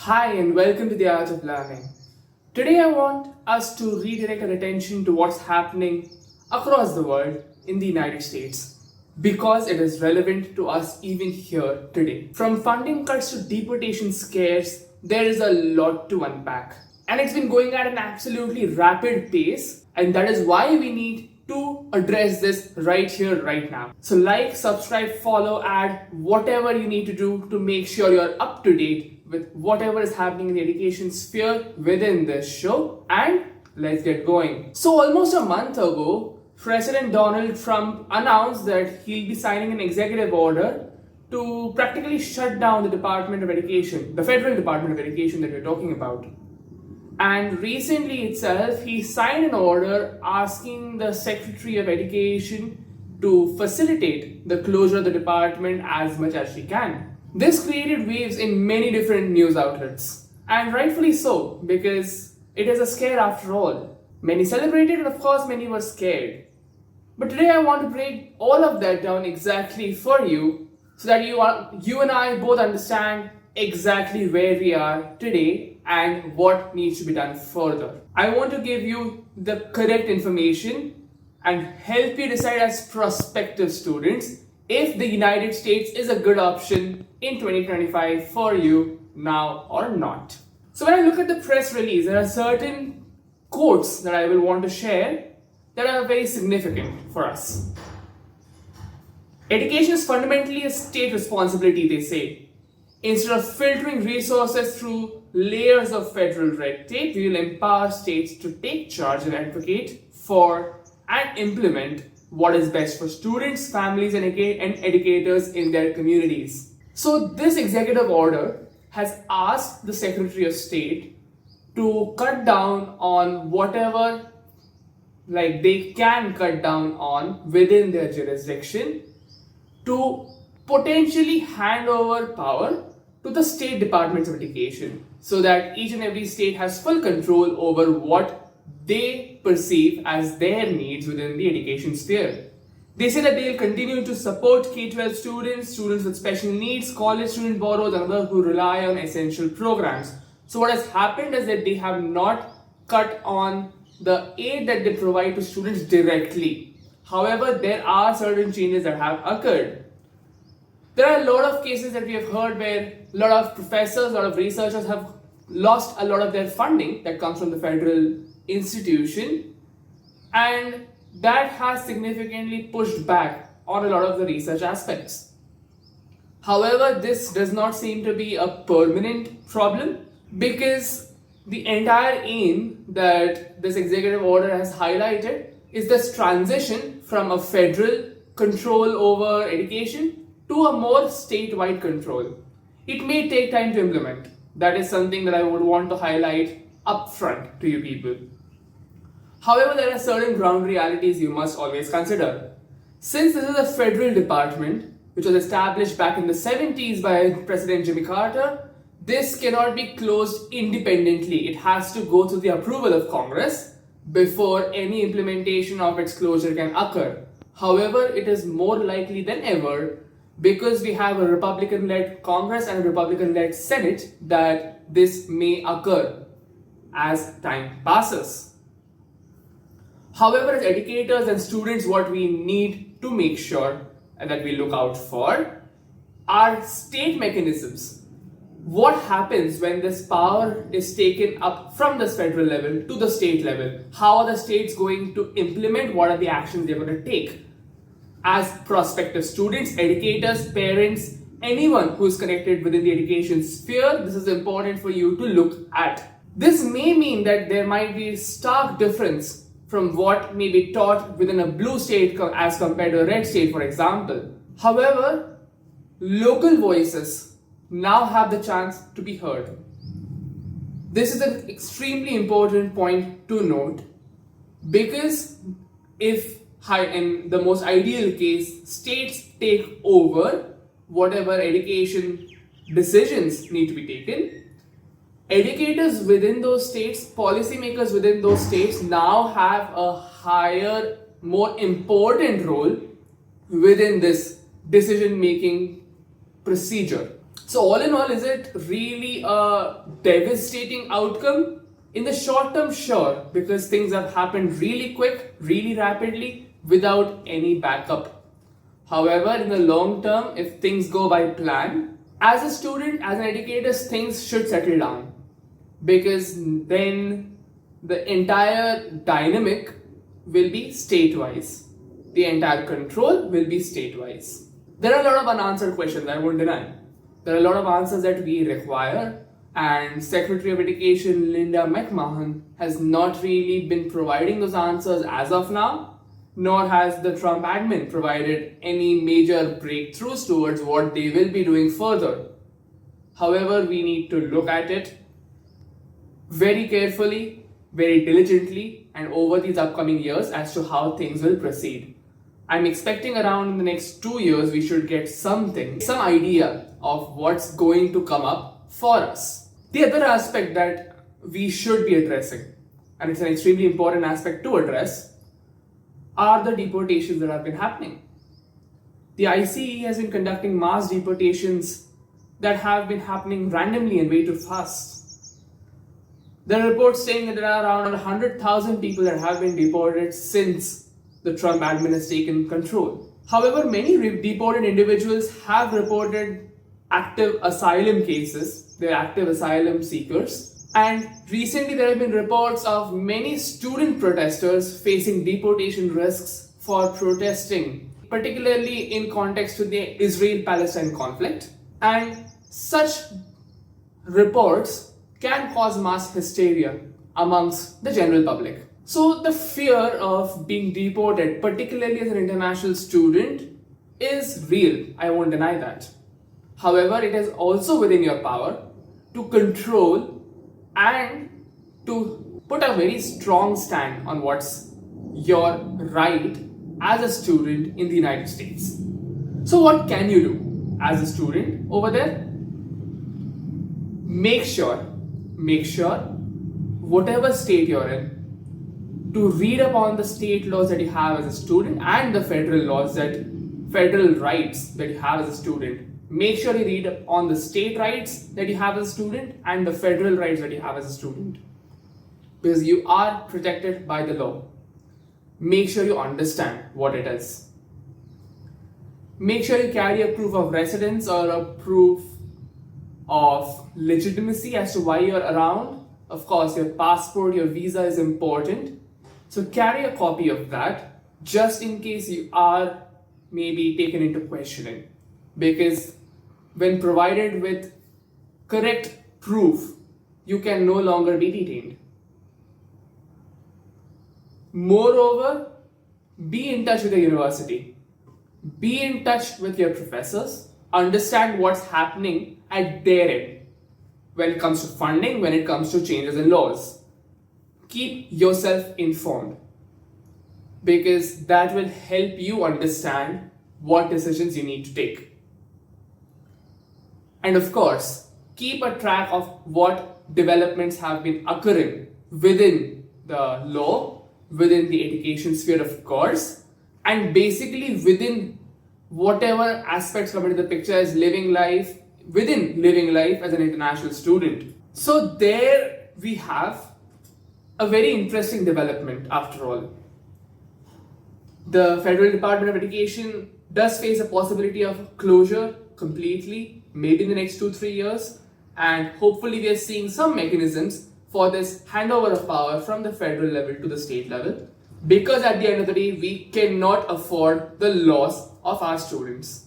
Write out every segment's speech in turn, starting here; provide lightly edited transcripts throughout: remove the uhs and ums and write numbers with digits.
Hi and welcome to the Art of Learning. Today I want us to redirect our attention to what's happening across the world in the United States because it is relevant to us even here today. From funding cuts to deportation scares, there is a lot to unpack. And it's been going at an absolutely rapid pace, and that is why we need to address this right here, right now. So like, subscribe, follow, add whatever you need to do to make sure you're up to date with whatever is happening in the education sphere within this show, and let's get going. So almost a month ago, President Donald Trump announced that he'll be signing an executive order to practically shut down the Department of Education, the federal Department of Education that we're talking about. And recently itself, he signed an order asking the Secretary of Education to facilitate the closure of the department as much as she can. This created waves in many different news outlets, and rightfully so, because it is a scare after all. Many celebrated, and of course many were scared. But today I want to break all of that down exactly for you, so that you and I both understand exactly where we are today and what needs to be done further. I want to give you the correct information and help you decide as prospective students if the United States is a good option in 2025 for you now or not. So when I look at the press release, there are certain quotes that I will want to share that are very significant for us. Education is fundamentally a state responsibility, they say. Instead of filtering resources through layers of federal red tape, we will empower states to take charge and advocate for and implement what is best for students, families, and educators in their communities. So this executive order has asked the Secretary of State to cut down on whatever they can cut down on within their jurisdiction, to potentially hand over power to the state departments of education, so that each and every state has full control over what they perceive as their needs within the education sphere. They say that they will continue to support K-12 students with special needs, college student borrowers, and others who rely on essential programs. So what has happened is that they have not cut on the aid that they provide to students directly. However, there are certain changes that have occurred. There are a lot of cases that we have heard where a lot of professors, a lot of researchers have lost a lot of their funding that comes from the federal institution, and that has significantly pushed back on a lot of the research aspects. However, this does not seem to be a permanent problem, because the entire aim that this executive order has highlighted is this transition from a federal control over education to a more statewide control. It may take time to implement. That is something that I would want to highlight upfront to you people. However, there are certain ground realities you must always consider. Since this is a federal department, which was established back in the 70s by President Jimmy Carter, this cannot be closed independently. It has to go through the approval of Congress before any implementation of its closure can occur. However, it is more likely than ever, because we have a Republican-led Congress and a Republican-led Senate, that this may occur as time passes. However, as educators and students, what we need to make sure that we look out for are state mechanisms. What happens when this power is taken up from the federal level to the state level? How are the states going to implement? What are the actions they're going to take? As prospective students, educators, parents, anyone who is connected within the education sphere, this is important for you to look at. This may mean that there might be a stark difference from what may be taught within a blue state as compared to a red state, for example. However, local voices now have the chance to be heard. This is an extremely important point to note, because if in the most ideal case, states take over whatever education decisions need to be taken, educators within those states, policymakers within those states now have a higher, more important role within this decision-making procedure. So all in all, is it really a devastating outcome? In the short term, sure, because things have happened really quick, really rapidly, without any backup. However, in the long term, if things go by plan, as a student, as an educator, things should settle down. Because then the entire dynamic will be state-wise. The entire control will be state-wise. There are a lot of unanswered questions, I won't deny. There are a lot of answers that we require, and Secretary of Education Linda McMahon has not really been providing those answers as of now, nor has the Trump admin provided any major breakthroughs towards what they will be doing further. However, we need to look at it very carefully, very diligently, and over these upcoming years as to how things will proceed. I'm expecting around in the next 2 years we should get some idea of what's going to come up for us. The other aspect that we should be addressing, and it's an extremely important aspect to address, are the deportations that have been happening. The ICE has been conducting mass deportations that have been happening randomly and way too fast. There are reports saying that there are around 100,000 people that have been deported since the Trump admin has taken control. However, many deported individuals have reported active asylum cases. They're active asylum seekers. And recently there have been reports of many student protesters facing deportation risks for protesting, particularly in context to the Israel-Palestine conflict. And such reports can cause mass hysteria amongst the general public. So the fear of being deported, particularly as an international student, is real. I won't deny that. However, it is also within your power to control and to put a very strong stand on what's your right as a student in the United States. So what can you do as a student over there? Make sure, whatever state you're in, to read upon the state laws that you have as a student and the federal rights that you have as a student. Make sure you read on the state rights that you have as a student and the federal rights that you have as a student. Because you are protected by the law. Make sure you understand what it is. Make sure you carry a proof of residence or a proof of legitimacy as to why you're around. Of course, your passport, your visa is important. So carry a copy of that just in case you are maybe taken into questioning. Because when provided with correct proof, you can no longer be detained. Moreover, be in touch with the university. Be in touch with your professors. Understand what's happening at their end when it comes to funding, when it comes to changes in laws. Keep yourself informed because that will help you understand what decisions you need to take. And of course, keep a track of what developments have been occurring within the law, within the education sphere, of course, and basically within whatever aspects come into the picture as living life as an international student. So there we have a very interesting development after all. The Federal Department of Education does face a possibility of closure completely, maybe in the next 2-3 years, and hopefully we are seeing some mechanisms for this handover of power from the federal level to the state level, because at the end of the day we cannot afford the loss of our students.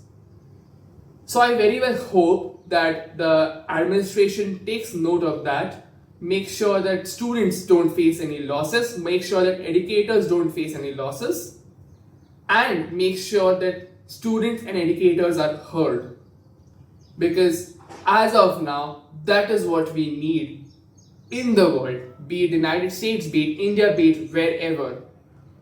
So I very well hope that the administration takes note of that, make sure that students don't face any losses, make sure that educators don't face any losses, and make sure that students and educators are heard. Because as of now, that is what we need in the world, be it the United States, be it India, be it wherever.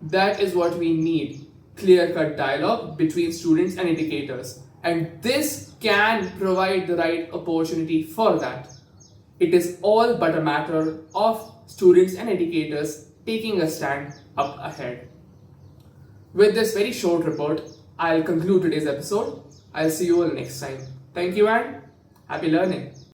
That is what we need, clear-cut dialogue between students and educators. And this can provide the right opportunity for that. It is all but a matter of students and educators taking a stand up ahead. With this very short report, I'll conclude today's episode. I'll see you all next time. Thank you and Happy learning.